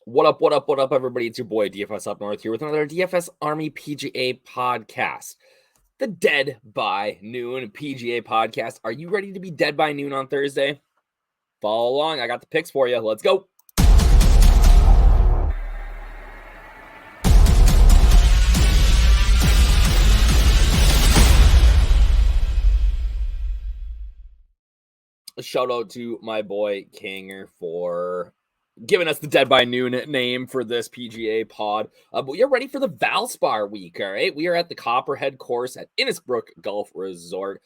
What up, what up, what up, everybody? It's your boy, DFS Up North, here with another DFS Army PGA podcast. The Dead by Noon PGA podcast. Are you ready to be dead by noon on Thursday? Follow along. I got the picks for you. Let's go. A shout out to my boy Kanger for giving us the Dead by Noon name for this PGA pod. But we are ready for the Valspar week, all right? We are at the Copperhead course at Innisbrook Golf Resort.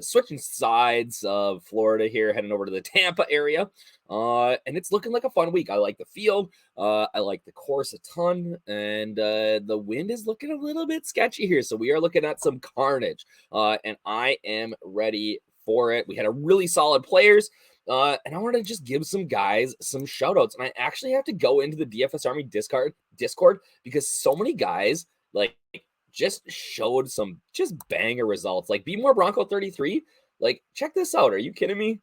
Switching sides of Florida here, heading over to the Tampa area. And it's looking like a fun week. I like the field. I like the course a ton. And the wind is looking a little bit sketchy here. So we are looking at some carnage. And I am ready for it. We had a really solid players. And I want to just give some guys some shout outs. And I actually have to go into the DFS Army Discord because so many guys like just showed some just banger results. Like Be More Bronco 33. Like, check this out. Are you kidding me?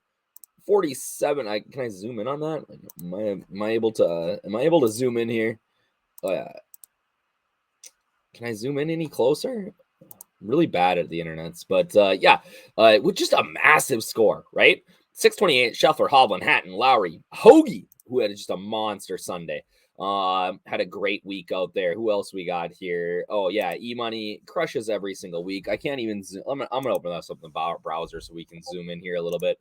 47. Can I zoom in on that? Like, am I able to zoom in here? Oh yeah. Can I zoom in any closer? I'm really bad at the internets, but with just a massive score, right? 628, Scheffler, Hovland, Hatton, Lowry, Hoagie, who had just a monster Sunday. Had a great week out there. Who else we got here? Oh yeah, E-Money crushes every single week. I can't even zoom. I'm gonna open this up in the browser so we can zoom in here a little bit.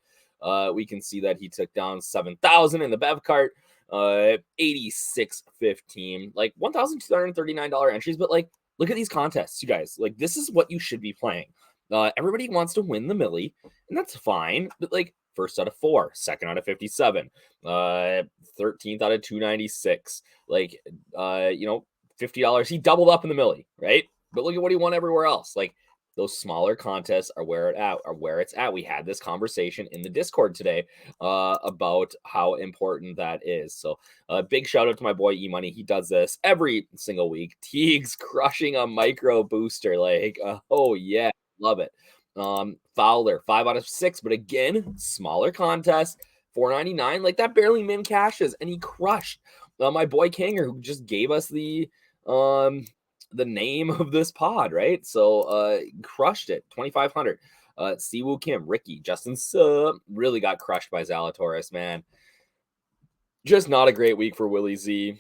We can see that he took down 7,000 in the Bev cart. 86.15, like $1,239 entries, but like look at these contests, you guys. Like, this is what you should be playing. Everybody wants to win the millie, and that's fine. But like, first out of 4, second out of 57, 13th out of 296. Like, $50. He doubled up in the millie, right? But look at what he won everywhere else. Like, those smaller contests are where it's at. We had this conversation in the Discord today about how important that is. So big shout out to my boy E-Money. He does this every single week. Teague's crushing a micro booster. Like, oh yeah, love it. Fowler, 5 out of 6, but again, smaller contest, $4.99. Like, that barely min cashes, and he crushed. My boy Kanger, who just gave us the name of this pod, right? So crushed it, 2,500. Siwoo Kim, Ricky, Justin Sub really got crushed by Zalatoris, man. Just not a great week for Willie Z.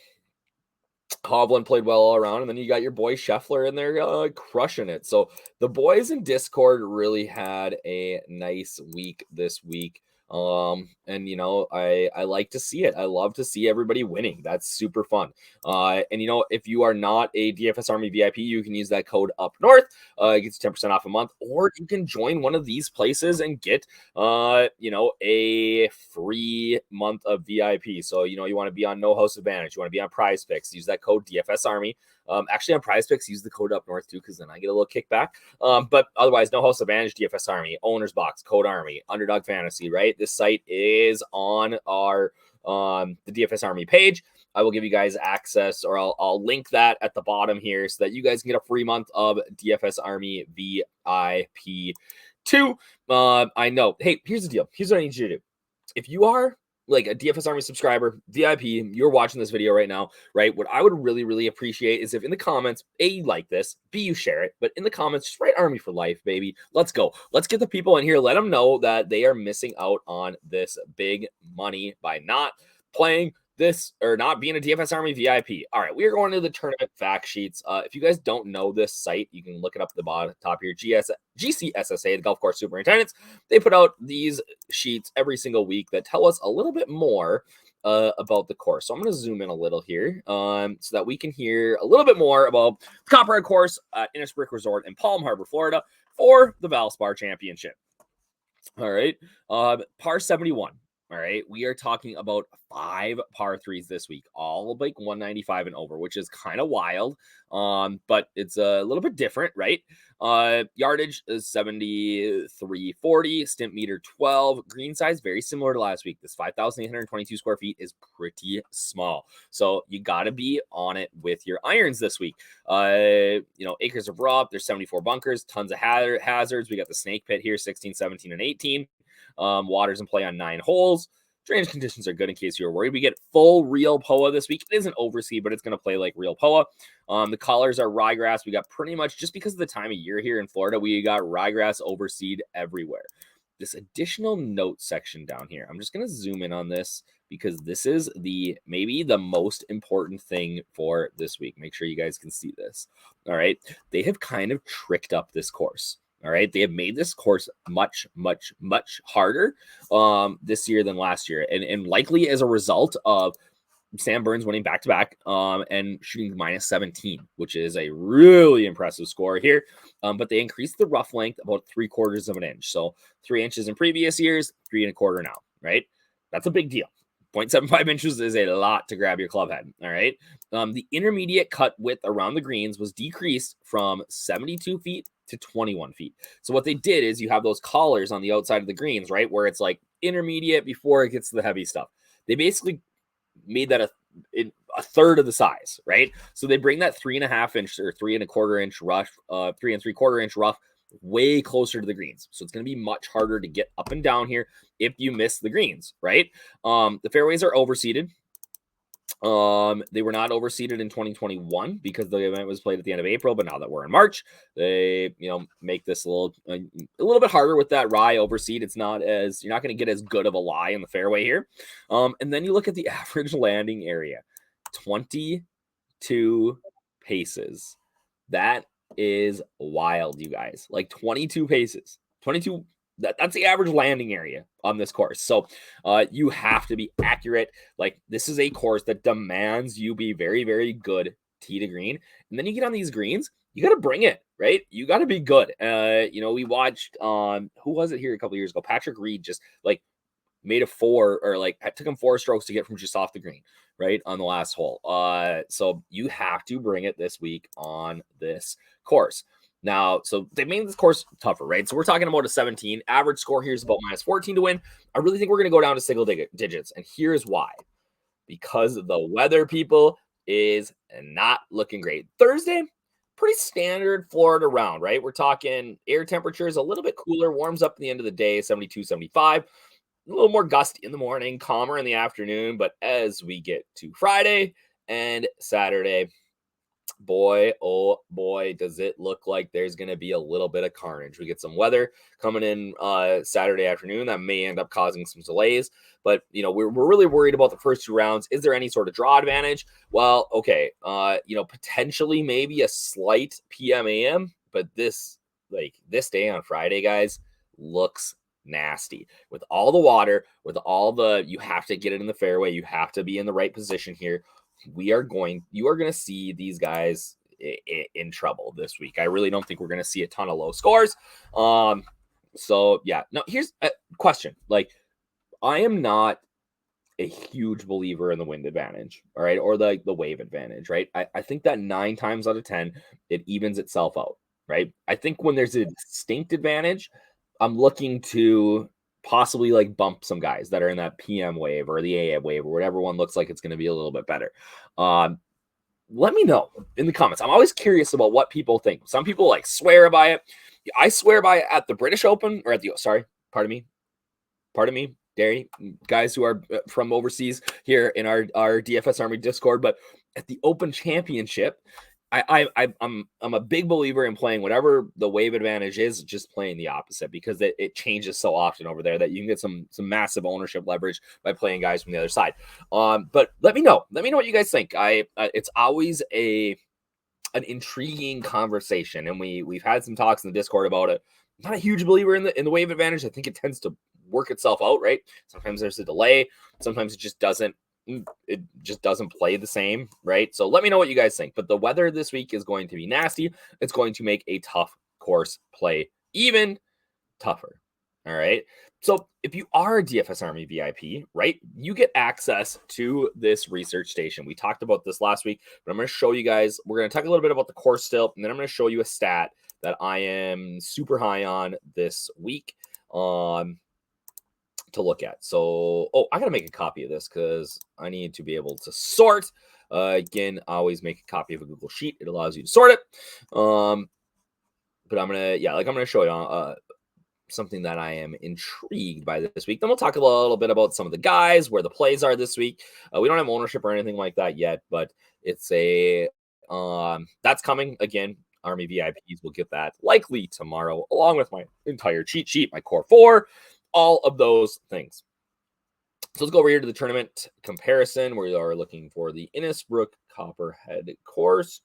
Hovland played well all around, and then you got your boy Scheffler in there crushing it. So the boys in Discord really had a nice week this week. And I like to see it. I love to see everybody winning. That's super fun. And if you are not a DFS Army VIP, you can use that code Up North. It gets you 10% off a month, or you can join one of these places and get a free month of VIP. So you want to be on No Host Advantage, you want to be on Prize Picks, use that code DFS Army. Actually, on Prize Picks, use the code Up North too, because then I get a little kickback. But otherwise, No Host Advantage, DFS Army, Owner's Box, Code Army, Underdog Fantasy, right? This site is on our the DFS Army page. I will give you guys access, or I'll link that at the bottom here so that you guys can get a free month of DFS Army VIP 2. I know. Hey, here's the deal. Here's what I need you to do. If you are like a DFS Army subscriber, VIP, you're watching this video right now, right? What I would really, really appreciate is if in the comments, A, you like this, B, you share it, but in the comments, just write Army for life, baby. Let's go. Let's get the people in here. Let them know that they are missing out on this big money by not playing this or not being a DFS Army VIP. All right, we are going to the tournament fact sheets. If you guys don't know this site, you can look it up at the bottom top here. GCSSA, the Golf Course Superintendents. They put out these sheets every single week that tell us a little bit more about the course. So I'm going to zoom in a little here so that we can hear a little bit more about the Copperhead course at Innisbrook Resort in Palm Harbor, Florida for the Valspar Championship. All right, par 71. All right, we are talking about 5 par 3s this week, all like 195 and over, which is kind of wild. But it's a little bit different, right? Yardage is 7340, stimp meter 12, green size very similar to last week. This 5,822 square feet is pretty small, so you got to be on it with your irons this week. Acres of rough. There's 74 bunkers, tons of hazards. We got the snake pit here, 16, 17, and 18. Waters in play on 9 holes. Drainage conditions are good in case you're worried. We get full real POA this week. It isn't overseed, but it's going to play like real POA. The colors are ryegrass. We got pretty much, just because of the time of year here in Florida, we got ryegrass overseed everywhere. This additional note section down here, I'm just going to zoom in on this because this is maybe the most important thing for this week. Make sure you guys can see this. All right. They have kind of tricked up this course. All right. They have made this course much, much, much harder this year than last year. And likely as a result of Sam Burns winning back-to-back and shooting -17, which is a really impressive score here. But they increased the rough length about 3/4 of an inch. So 3 inches in previous years, 3 1/4 now, right? That's a big deal. 0.75 inches is a lot to grab your club head, all right? The intermediate cut width around the greens was decreased from 72 feet to 21 feet. So what they did is you have those collars on the outside of the greens, right? Where it's like intermediate before it gets to the heavy stuff. They basically made that a third of the size, right? So they bring that 3.5 inch or 3 1/4 inch rough, 3 3/4 inch rough way closer to the greens. So it's going to be much harder to get up and down here if you miss the greens, right? The fairways are overseeded. They were not overseeded in 2021 because the event was played at the end of April, but now that we're in March, they, make this a little bit harder with that rye overseed. It's not as, you're not going to get as good of a lie in the fairway here. And then you look at the average landing area, 22 paces. That is wild, you guys. Like 22 paces, 22. That's the average landing area on this course. So you have to be accurate. Like, this is a course that demands you be very, very good tee to green. And then you get on these greens, you got to bring it, right? You got to be good. We watched who was it here a couple years ago? Patrick Reed just like made a 4, or like took him 4 strokes to get from just off the green, right, on the last hole. So you have to bring it this week on this course. Now, so they made this course tougher, right? So we're talking about a 17. Average score here is about -14 to win. I really think we're going to go down to single digits. And here's why. Because the weather, people, is not looking great. Thursday, pretty standard Florida round, right? We're talking air temperatures a little bit cooler, warms up at the end of the day, 72, 75. A little more gusty in the morning, calmer in the afternoon. But as we get to Friday and Saturday, boy, oh boy, does it look like there's going to be a little bit of carnage. We get some weather coming in Saturday afternoon that may end up causing some delays. But, we're really worried about the first 2 rounds. Is there any sort of draw advantage? Well, okay, potentially maybe a slight PM AM, but this day on Friday, guys, looks nasty with all the water, with all the, you have to get it in the fairway. You have to be in the right position here. You are going to see these guys in trouble this week. I really don't think we're going to see a ton of low scores. So yeah, no, here's a question. Like, I am not a huge believer in the wind advantage, all right, or the wave advantage, right? I think that 9 times out of 10, it evens itself out, right? I think when there's a distinct advantage, I'm looking to possibly like bump some guys that are in that PM wave or the AM wave or whatever one looks like it's going to be a little bit better. Let me know in the comments. I'm always curious about what people think. Some people like swear by it. I swear by it at the British Open or pardon me, dairy guys who are from overseas here in our DFS Army Discord, but at the Open Championship, I'm a big believer in playing whatever the wave advantage is, just playing the opposite, because it changes so often over there that you can get some massive ownership leverage by playing guys from the other side. But let me know what you guys think. It's always an intriguing conversation, and we've had some talks in the Discord about it. I'm not a huge believer in the wave advantage. I think it tends to work itself out, right? Sometimes there's a delay. Sometimes it just doesn't play the same, right? So let me know what you guys think. But the weather this week is going to be nasty. It's going to make a tough course play even tougher. All right. So if you are a DFS Army VIP, right, you get access to this research station. We talked about this last week, but I'm going to show you guys, we're going to talk a little bit about the course still, and then I'm going to show you a stat that I am super high on this week. To look at. So, I got to make a copy of this because I need to be able to sort. Again, I always make a copy of a Google Sheet. It allows you to sort it. But I'm going to show you something that I am intrigued by this week. Then we'll talk a little bit about some of the guys, where the plays are this week. We don't have ownership or anything like that yet, but it's a that's coming again. Army VIPs will get that likely tomorrow, along with my entire cheat sheet, my core 4, all of those things. So let's go over here to the tournament comparison. We are looking for the Innisbrook Copperhead course.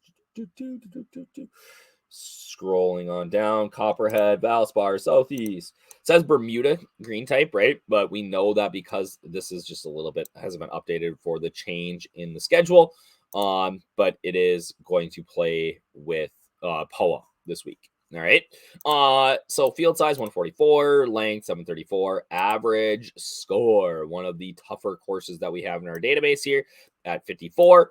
Scrolling on down, Copperhead, Valspar, Southeast. It says Bermuda green type, right? But we know that because this is just a little bit, hasn't been updated for the change in the schedule. But it is going to play with POA this week. All right. So field size 144, length 734, average score, one of the tougher courses that we have in our database here at 54.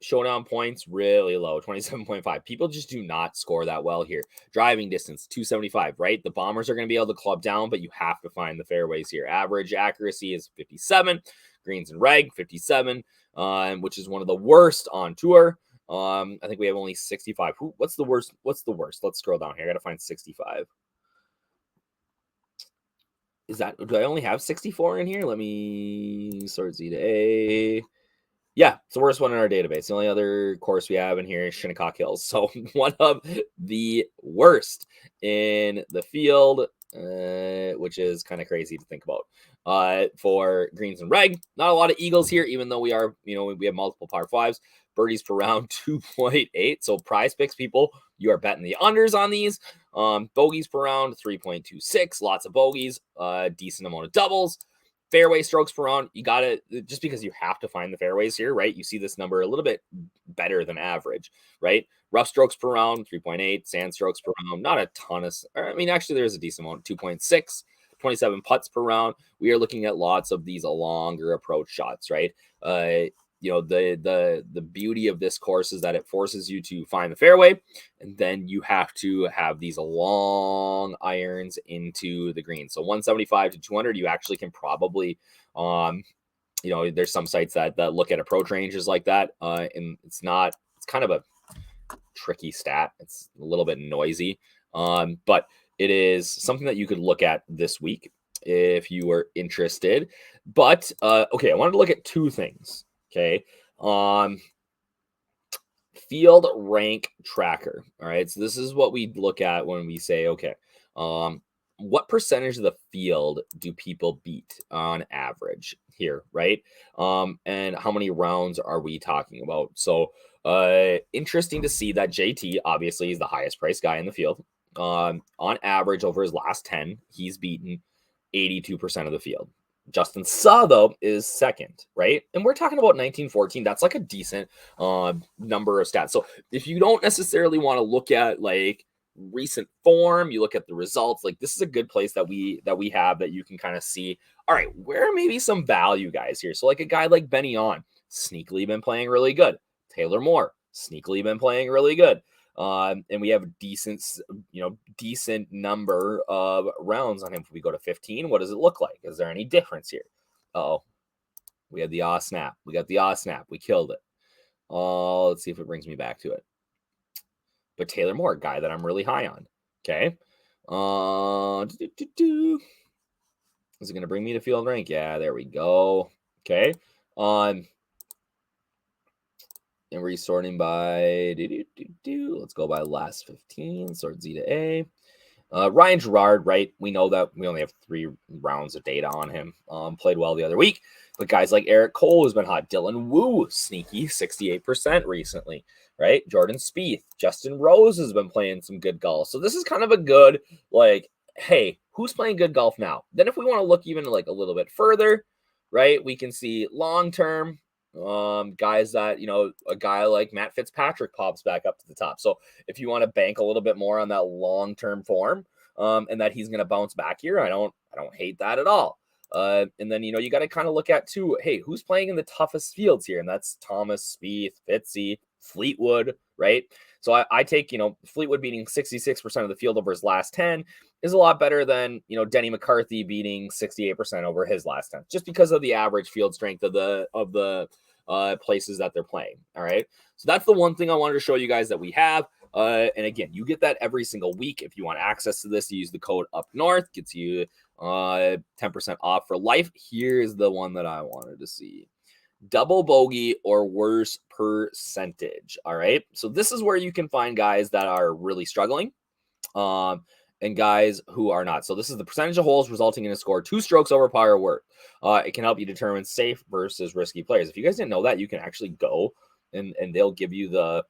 Showdown points really low, 27.5. People just do not score that well here. Driving distance 275, right? The Bombers are going to be able to club down, but you have to find the fairways here. Average accuracy is 57, greens and reg 57, which is one of the worst on tour. I think we have only 65. What's the worst? Let's scroll down here. I got to find 65. Do I only have 64 in here? Let me sort Z to A. Yeah, it's the worst one in our database. The only other course we have in here is Shinnecock Hills. So one of the worst in the field, which is kind of crazy to think about. For greens and reg, not a lot of eagles here, even though we are, we have multiple par 5s. Birdies per round 2.8. So prize picks, people, you are betting the unders on these. Bogeys per round 3.26. Lots of bogeys, decent amount of doubles. Fairway strokes per round, you got to, just because you have to find the fairways here, right? You see this number a little bit better than average, right? Rough strokes per round, 3.8. Sand strokes per round, not a ton of, actually there's a decent amount, 2.6. 27 putts per round. We are looking at lots of these longer approach shots, right? The beauty of this course is that it forces you to find the fairway, and then you have to have these long irons into the green. So 175 to 200, you actually can probably, there's some sites that look at approach ranges like that, and it's kind of a tricky stat. It's a little bit noisy, but it is something that you could look at this week if you were interested. But okay, I wanted to look at two things. Okay. Field rank tracker. All right. So this is what we look at when we say, okay, what percentage of the field do people beat on average here, right? And how many rounds are we talking about? So interesting to see that JT obviously is the highest priced guy in the field. On average over his last 10, he's beaten 82% of the field. Justin Suh, though, is second, right? And we're talking about 1914. That's like a decent number of stats. So if you don't necessarily want to look at like recent form, you look at the results. Like this is a good place that we have that you can kind of see. All right, where are maybe some value guys here? So like a guy like Benny On, sneakily been playing really good. Taylor Moore, sneakily been playing really good. And we have a decent number of rounds on him. If we go to 15, what does it look like? Is there any difference here? We have the snap. We got the snap. We killed it. Let's see if it brings me back to it. But Taylor Moore, guy that I'm really high on. Okay. Is it going to bring me to field rank? Yeah, there we go. Okay. And resorting by, let's go by last 15, sort Z to A. Ryan Gerard, right? We know that we only have 3 rounds of data on him. Played well the other week. But guys like Eric Cole, who's been hot. Dylan Wu, sneaky 68% recently, right? Jordan Spieth. Justin Rose has been playing some good golf. So this is kind of a good, like, hey, who's playing good golf now? Then if we want to look even like a little bit further, right, we can see long-term, guys that, a guy like Matt Fitzpatrick pops back up to the top. So if you want to bank a little bit more on that long-term form, and that he's going to bounce back here, I don't hate that at all. And then, you got to kind of look at too, hey, who's playing in the toughest fields here? And that's Thomas, Spieth, Fitzy, Fleetwood, right? So I take, Fleetwood beating 66% of the field over his last 10 is a lot better than, Denny McCarthy beating 68% over his last 10, just because of the average field strength of the places that they're playing. All right. So that's the one thing I wanted to show you guys that we have. And again, you get that every single week. If you want access to this, you use the code UpNorth, gets you 10% off for life. Here's the one that I wanted to see. Double bogey or worse percentage. All right. So this is where you can find guys that are really struggling. And guys who are not. So this is the percentage of holes resulting in a score 2 strokes over par or worse. It can help you determine safe versus risky players. If you guys didn't know that, you can actually go and they'll give you the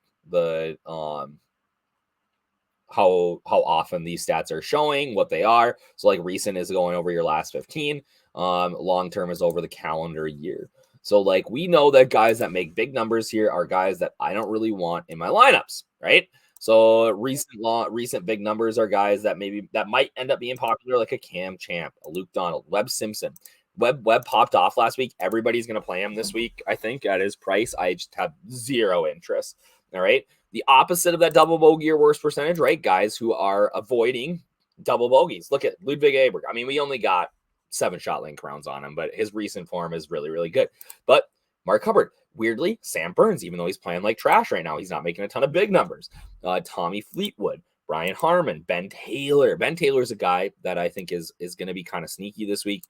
how often these stats are showing, what they are. So like recent is going over your last 15. Long term is over the calendar year. So like we know that guys that make big numbers here are guys that I don't really want in my lineups, right? So recent big numbers are guys that might end up being popular, like a Cam Champ, a Luke Donald, Webb Simpson. Webb popped off last week. Everybody's going to play him this week, I think, at his price. I just have zero interest. All right. The opposite of that double bogey or worse percentage, right? Guys who are avoiding double bogeys. Look at Ludwig Aberg. I mean, we only got 7 shot link rounds on him, but his recent form is really, really good. But Mark Hubbard, weirdly, Sam Burns, even though he's playing like trash right now, he's not making a ton of big numbers. Tommy Fleetwood, Brian Harmon, Ben Taylor. Ben Taylor's a guy that I think is going to be kind of sneaky this week.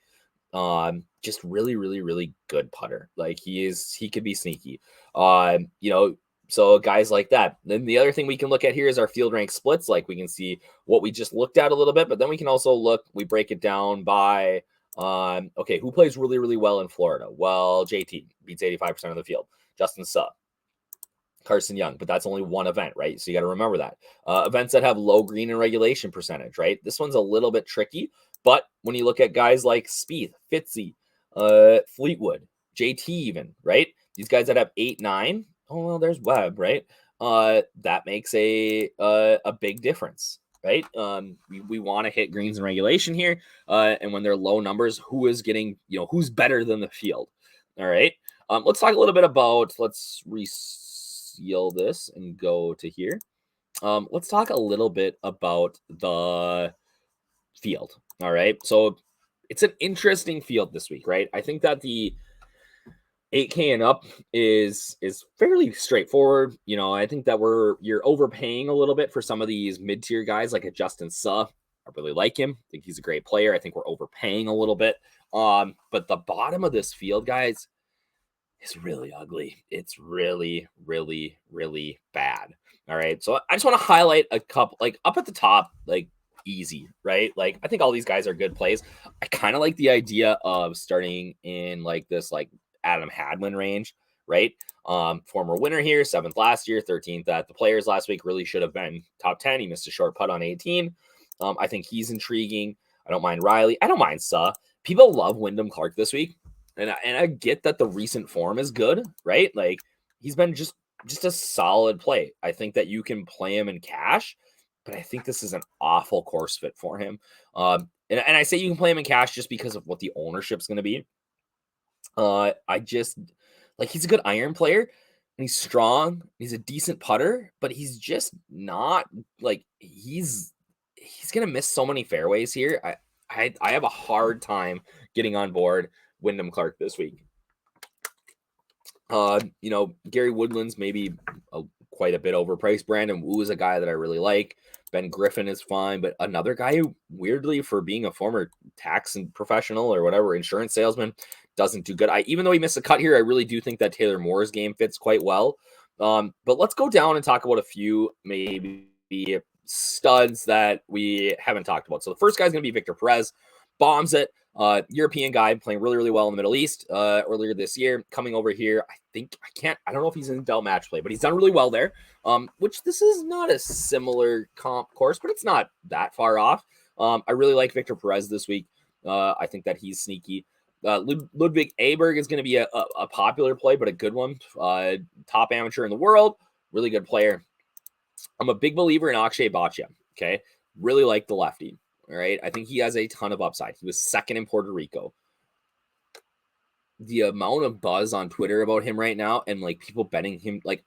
Just really, really, really good putter. Like he could be sneaky. So guys like that. Then the other thing we can look at here is our field rank splits. Like we can see what we just looked at a little bit, but then we can also we break it down by, okay, who plays really, really well in Florida? Well, JT beats 85% of the field. Justin Suh, Carson Young, but that's only one event, right? So you got to remember that. Events that have low green and regulation percentage, right? This one's a little bit tricky, but when you look at guys like Spieth, Fitzy, Fleetwood, JT even, right? These guys that have 8, 9, oh, well, there's Webb, right? That makes a big difference, right? We want to hit greens and regulation here. And when they're low numbers, who is getting, who's better than the field? All right. Let's talk a little bit about, let's reseal this and go to here. Let's talk a little bit about the field. All right. So it's an interesting field this week, right? I think that the 8K and up is fairly straightforward. I think that you're overpaying a little bit for some of these mid-tier guys like a Justin Suh. I really like him. I think he's a great player. I think we're overpaying a little bit. But the bottom of this field, guys, is really ugly. It's really, really, really bad. All right. So I just want to highlight a couple, like up at the top, like easy, right? Like I think all these guys are good plays. I kind of like the idea of starting in like this, like Adam Hadwin range, right? Former winner here, 7th last year, 13th at the Players last week, really should have been top 10. He missed a short putt on 18. I think he's intriguing. I don't mind Riley. I don't mind Suh. People love Wyndham Clark this week. And I get that the recent form is good, right? Like he's been just a solid play. I think that you can play him in cash, but I think this is an awful course fit for him. And I say you can play him in cash just because of what the ownership's going to be. I just like he's a good iron player and he's strong. He's a decent putter, but he's just not like he's gonna miss so many fairways here. I have a hard time getting on board Wyndham Clark this week. Gary Woodland's maybe quite a bit overpriced. Brandon Wu is a guy that I really like. Ben Griffin is fine, but another guy who weirdly, for being a former tax and professional or whatever, insurance salesman, doesn't do good. Even though he missed a cut here, I really do think that Taylor Moore's game fits quite well. But let's go down and talk about a few maybe studs that we haven't talked about. So the first guy's going to be Victor Perez. Bombs it. European guy playing really, really well in the Middle East earlier this year. Coming over here, I don't know if he's in Dell match play, but he's done really well there. Which this is not a similar comp course, but it's not that far off. I really like Victor Perez this week. I think that he's sneaky. Ludwig Aberg is going to be a popular play, but a good one. Top amateur in the world, really good player. I'm a big believer in Akshay Bhatia. Okay, really like the lefty. All right, I think he has a ton of upside. He was second in Puerto Rico. The amount of buzz on Twitter about him right now, and like people betting him, like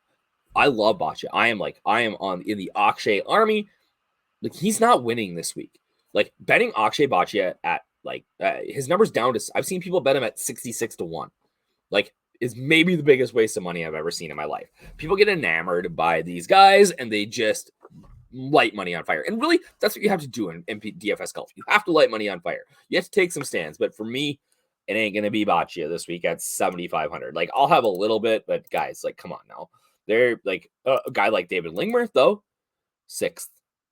I love Bhatia. I am in the Akshay army. Like he's not winning this week. Like betting Akshay Bhatia at his numbers down to, I've seen people bet him at 66 to 1. Like is maybe the biggest waste of money I've ever seen in my life. People get enamored by these guys and they just light money on fire. And really, that's what you have to do in DFS golf. You have to light money on fire. You have to take some stands. But for me, it ain't going to be Boccia this week at 7,500. Like, I'll have a little bit, but guys, like, come on now. They're like a guy like David Lingworth, though, 6th,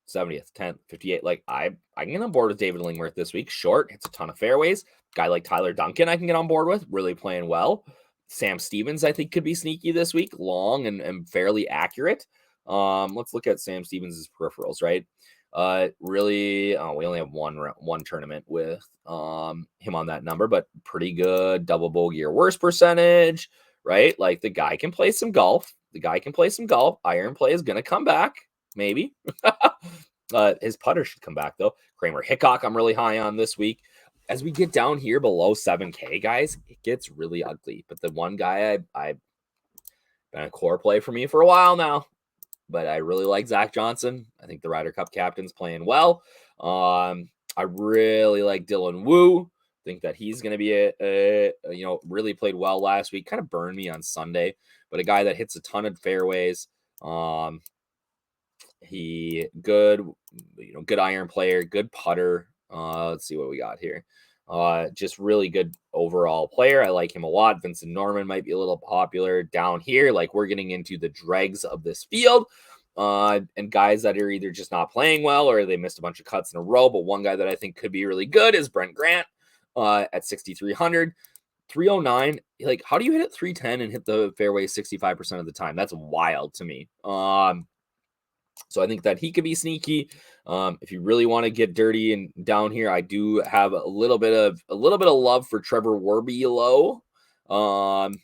70th, 10th, 58. Like, I can get on board with David Lingworth this week. Short, hits a ton of fairways. Guy like Tyler Duncan, I can get on board with. Really playing well. Sam Stevens, I think, could be sneaky this week. Long and fairly accurate. Let's look at Sam Stevens' peripherals, right? Really, we only have one tournament with him on that number, but pretty good double bogey or worse percentage, right? Like, the guy can play some golf. Iron play is going to come back, maybe. His putter should come back, though. Kramer Hickok, I'm really high on this week. As we get down here below 7K, guys, it gets really ugly. But the one guy I've been a core play for me for a while now, but I really like Zach Johnson. I think the Ryder Cup captain's playing well. I really like Dylan Wu. Think that he's going to be really played well last week. Kind of burned me on Sunday, but a guy that hits a ton of fairways. He good iron player, good putter. Let's see what we got here. Just really good overall player. I like him a lot. Vincent Norman might be a little popular down here. Like, we're getting into the dregs of this field. And guys that are either just not playing well or they missed a bunch of cuts in a row. But one guy that I think could be really good is Brent Grant at 6,300. 309. Like, how do you hit it 310 and hit the fairway 65% of the time? That's wild to me. So I think that he could be sneaky. If you really want to get dirty and down here, I do have a little bit of love for Trevor Warby-Low.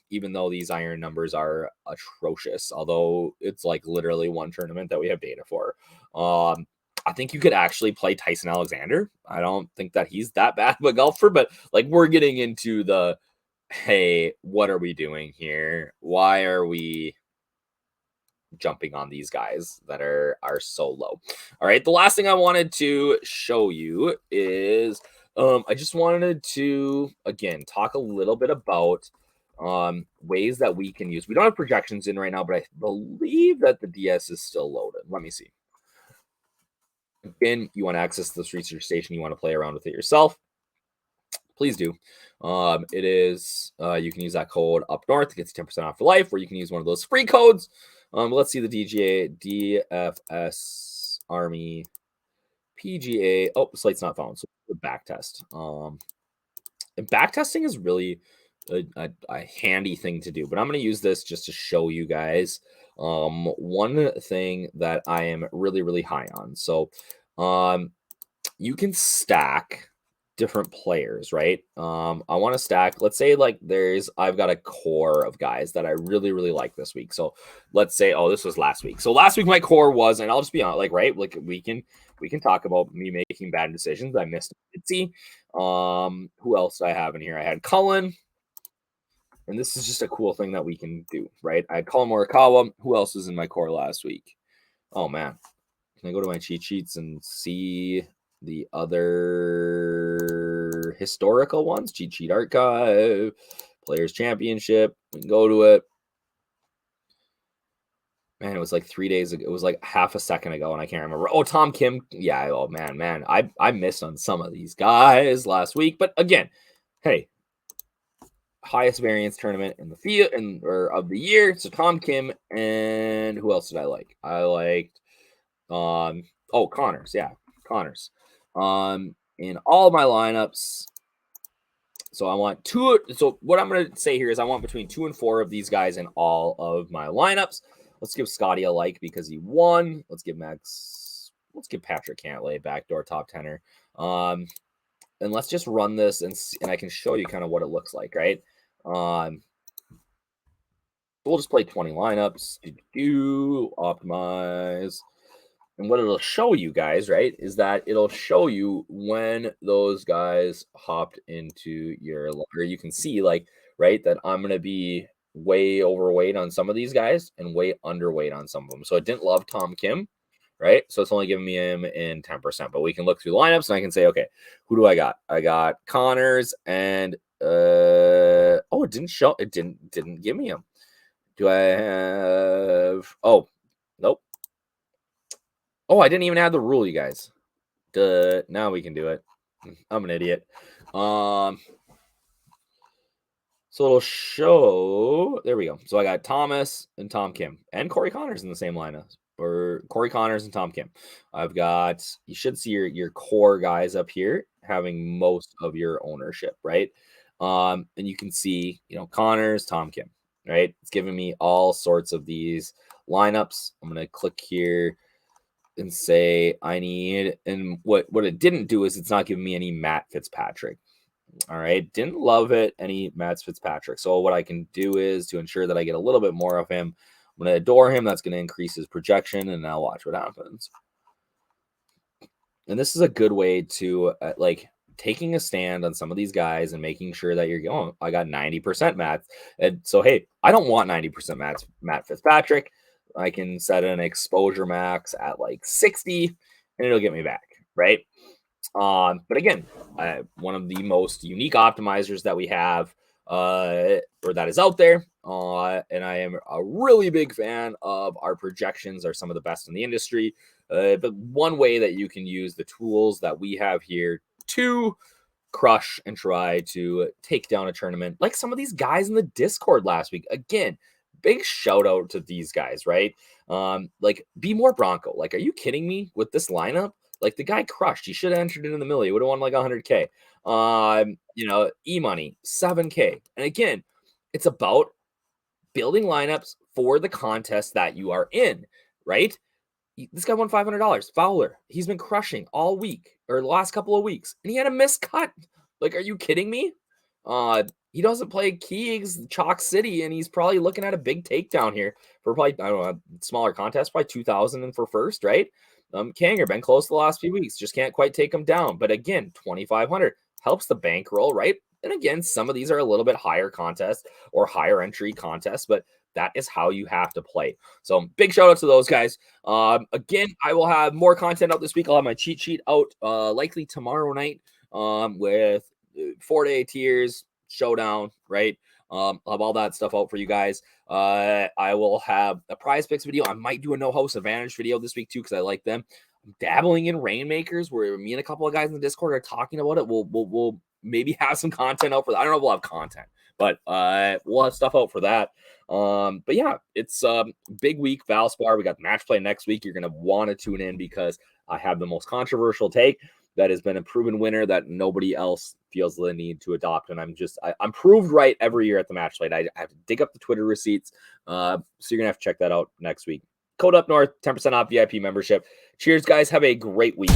Even though these iron numbers are atrocious, although it's like literally one tournament that we have data for. I think you could actually play Tyson Alexander. I don't think that he's that bad of a golfer, but like, we're getting into the, hey, what are we doing here? Why are we jumping on these guys that are so low? All right, the last thing I wanted to show you is I just wanted to again talk a little bit about ways that we can use. We don't have projections in right now, but I believe that the DS is still loaded. Let me see. Again, you want to access this research station, you want to play around with it yourself, please do. It is you can use that code UpNorth to get 10% off for life, or you can use one of those free codes. Let's see the DFS Army PGA. Oh, Slate's not found. So the back test. And back testing is really a handy thing to do, but I'm going to use this just to show you guys one thing that I am really, really high on. So you can stack different players, right? I want to stack, let's say like I've got a core of guys that I really, really like this week. So let's say, this was last week. So last week my core was, and I'll just be honest, like, right, like we can talk about me making bad decisions. I missed Mitzi. Who else do I have in here? I had Cullen, and this is just a cool thing that we can do, right? I had Colin Morikawa. Who else was in my core last week? Oh man, can I go to my cheat sheets and see the other historical ones? Cheat sheet archive, Players Championship. We can go to it. Man, it was like 3 days ago. It was like half a second ago, and I can't remember. Oh, Tom Kim. Yeah. Oh man. I missed on some of these guys last week, but again, hey, highest variance tournament in the field or of the year. So Tom Kim, and who else did I like? I liked Connors. Yeah, Connors. In all of my lineups. So I want two. So what I'm going to say here is I want between 2 and 4 of these guys in all of my lineups. Let's give Scotty a like because he won. Let's give Patrick Cantlay backdoor top 10er. And let's just run this and I can show you kind of what it looks like, right? We'll just play 20 lineups. Optimize. And what it'll show you guys, right, is that it'll show you when those guys hopped into your, or you can see, like, right, that I'm going to be way overweight on some of these guys and way underweight on some of them. So I didn't love Tom Kim, right? So it's only giving me him in 10%. But we can look through lineups and I can say, okay, who do I got? I got Connors and Oh, it didn't show. It didn't give me him. Do I have? Oh, nope. Oh, I didn't even add the rule, you guys. Duh. Now we can do it. I'm an idiot. So it'll show. There we go. So I got Thomas and Tom Kim and Corey Connors in the same lineup, or Corey Connors and Tom Kim. I've got. You should see your core guys up here having most of your ownership, right? And you can see, Connors, Tom Kim, right? It's giving me all sorts of these lineups. I'm gonna click here and say I need. And what it didn't do is it's not giving me any Matt Fitzpatrick. All right. Didn't love it, any Matt Fitzpatrick. So what I can do is to ensure that I get a little bit more of him, I'm going to adore him. That's going to increase his projection, and now watch what happens. And this is a good way to taking a stand on some of these guys and making sure that you're going, I got 90% Matt. And so, hey, I don't want 90% Matt Fitzpatrick. I can set an exposure max at like 60 and it'll get me back, right? But again, one of the most unique optimizers that we have, or that is out there. And I am a really big fan of our projections are some of the best in the industry. But one way that you can use the tools that we have here to crush and try to take down a tournament, like some of these guys in the Discord last week. Again, big shout out to these guys, right? Like Be More Bronco. Like, are you kidding me with this lineup? Like, the guy crushed. He should have entered it in the middle. He would have won like 100K. E-money, 7K. And again, it's about building lineups for the contest that you are in, right? This guy won $500. Fowler, he's been crushing all week or the last couple of weeks, and he had a missed cut. Like, are you kidding me? He doesn't play Keegs, Chalk City, and he's probably looking at a big takedown here for probably, I don't know, a smaller contest, probably 2,000 and for first, right? Kanger been close the last few weeks, just can't quite take him down. But again, 2,500 helps the bankroll, right? And again, some of these are a little bit higher contests or higher entry contests, but that is how you have to play. So big shout out to those guys. Again, I will have more content out this week. I'll have my cheat sheet out likely tomorrow night with 4-day tiers, showdown, right? I'll have all that stuff out for you guys. I will have a prize picks video. I might do a no host advantage video this week too, because I like them. I'm dabbling in rainmakers where me and a couple of guys in the Discord are talking about it. We'll maybe have some content out for that. I don't know if we'll have content, but we'll have stuff out for that. But yeah, it's big week, Valspar. We got the match play next week. You're gonna want to tune in because I have the most controversial take that has been a proven winner that nobody else feels the need to adopt. And I'm proved right every year at the match play. I have to dig up the Twitter receipts. So you're gonna have to check that out next week. Code UpNorth, 10% off VIP membership. Cheers, guys. Have a great week.